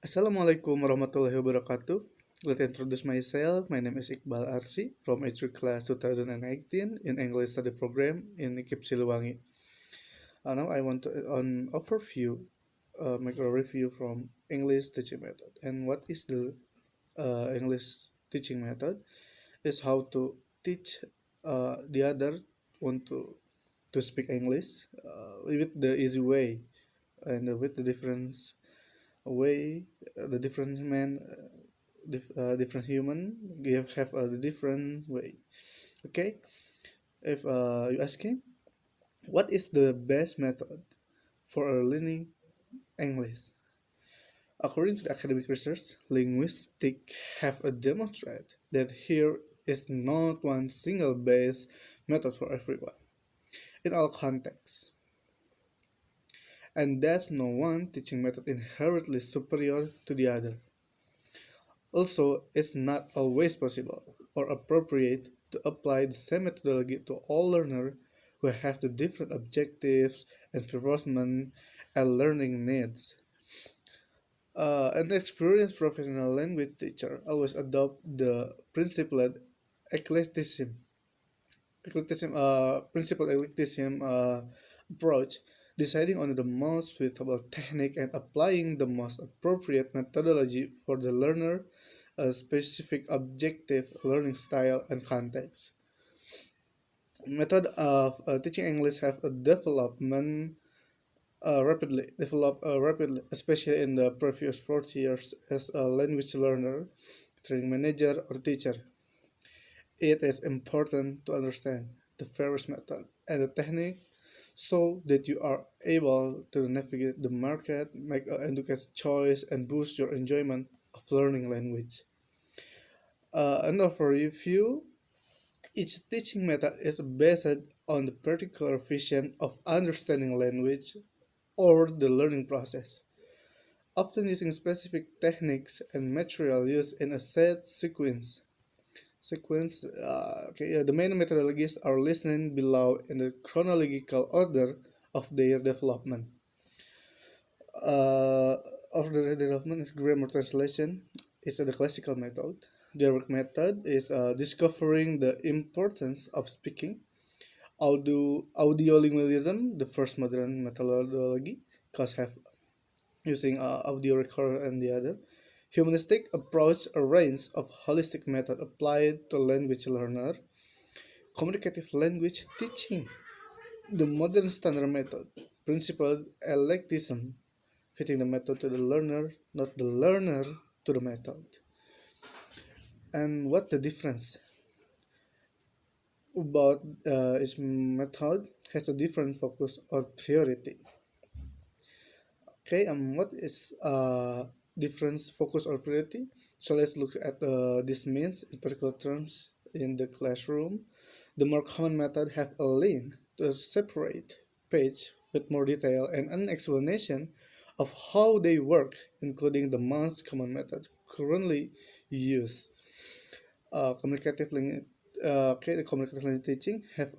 Assalamualaikum warahmatullahi wabarakatuh. Let me introduce myself. My name is Iqbal Arsy from H3 Class 2018 in English Study Program in IKIP Siliwangi. Now I want to make a review from English teaching method. And what is the English teaching method? Is how to teach the other want to speak English with the easy way and with the difference way the different men different human have a different way. Okay, if you asking what is the best method for learning English, according to the academic research, linguistics have demonstrated that here is not one single best method for everyone in all contexts, and that's no one teaching method inherently superior to the other. Also, it's not always possible or appropriate to apply the same methodology to all learners who have the different objectives, environment, and learning needs. An experienced professional language teacher always adopt the principled eclecticism approach, deciding on the most suitable technique and applying the most appropriate methodology for the learner, a specific objective, learning style, and context. Method of teaching English have a developed rapidly, especially in the previous 40 years as a language learner, training manager, or teacher. It is important to understand the various method and the technique so that you are able to navigate the market, make an educated choice, and boost your enjoyment of learning language. And for review, each teaching method is based on the particular vision of understanding language or the learning process, often using specific techniques and material used in a set sequence. The main methodologies are listed below in the chronological order of their development. Uh, of the development is grammar translation. Is the classical method. Direct method is discovering the importance of speaking. Audiolingualism, the first modern methodology, because have using audio recorder and the other. Humanistic approach a range of holistic method applied to language learner. Communicative language teaching, the modern standard method. Principled eclecticism, fitting the method to the learner, not the learner to the method. And what the difference about each method has a different focus or priority. Okay, what is difference, focus, or priority? So let's look at this means in particular terms in the classroom. The more common method have a link to a separate page with more detail and an explanation of how they work, including the most common method currently used. Communicative language. The communicative language teaching have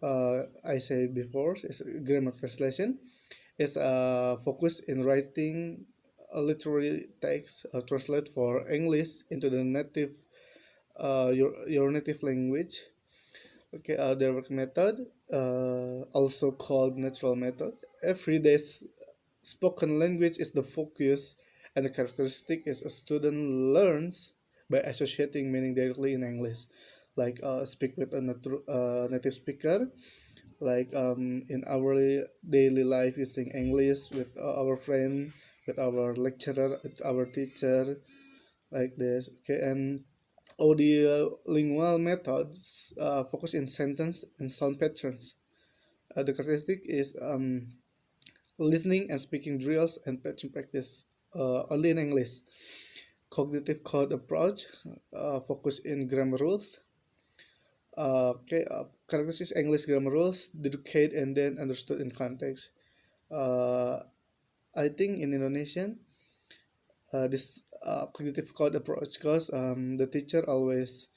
I said before is grammar translation is focused in writing a literary text translate for English into the native your native language. Okay, their work method, also called natural method. Everyday spoken language is the focus, and the characteristic is a student learns by associating meaning directly in English, like speak with a native speaker, like in our daily life using English with our friend, with our lecturer, with our teacher, like this. Okay, and audiolingual methods focus in sentence and sound patterns. The characteristic is listening and speaking drills and pattern practice only in English. Cognitive code approach focus in grammar rules. Characteristics English grammar rules, deduced and then understood in context. Uh, I think in Indonesian, this cognitive code approach, because the teacher always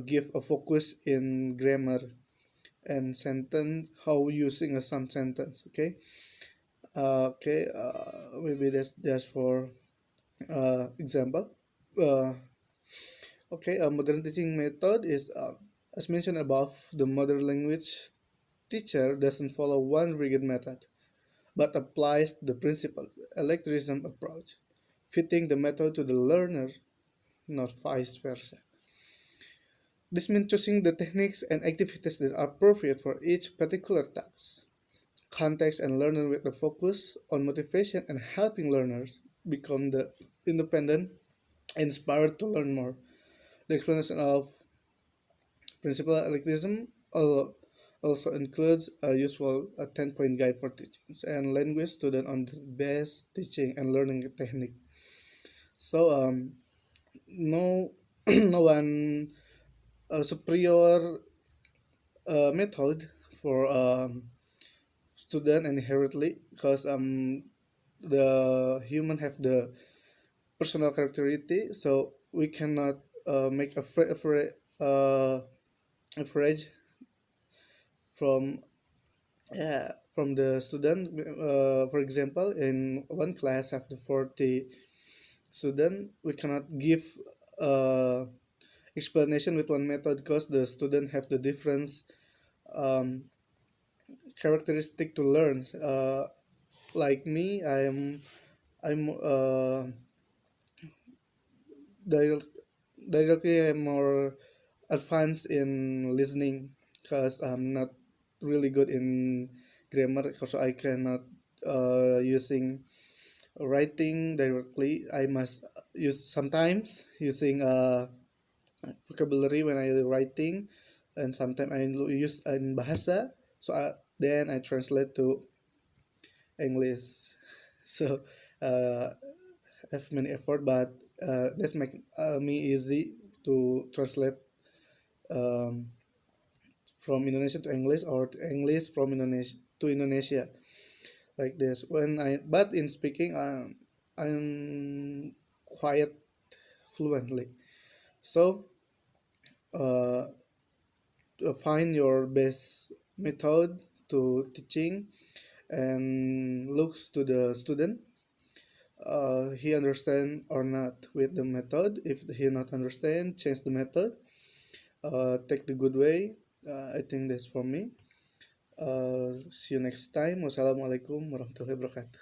give a focus in grammar and sentence, how using a some sentence. Okay, maybe that's just for Example. Uh, okay, a modern teaching method is, as mentioned above, the modern language teacher doesn't follow one rigid method, but applies the principle electricism approach, fitting the method to the learner, not vice versa. This means choosing the techniques and activities that are appropriate for each particular task, context, and learner with the focus on motivation and helping learners become the independent, inspired to learn more. The explanation of principal electricity also includes a useful 10-point guide for teachings and language student on the best teaching and learning technique. So no no one superior method for student inherently because the human have the personal characteristic, so we cannot make uh, average from, yeah, from the student. For example, in one class have the 40 student, we cannot give uh, explanation with one method because the student have the different um, characteristic to learn. Like me, I'm direct, directly I'm more advanced in listening because I'm not really good in grammar because I cannot using writing directly. I must use sometimes using vocabulary when I writing, and sometimes I use in bahasa. So then I translate to English. So uh, have many effort, but that's make me easy to translate um, from Indonesia to English or to English from Indonesia to Indonesia, like this. When I but in speaking, I'm quite fluently. So uh, find your best method to teaching and looks to the student, he understand or not with the method. If he not understand, change the method, take the good way. I think that's for me. See you next time. Wassalamualaikum warahmatullahi wabarakatuh.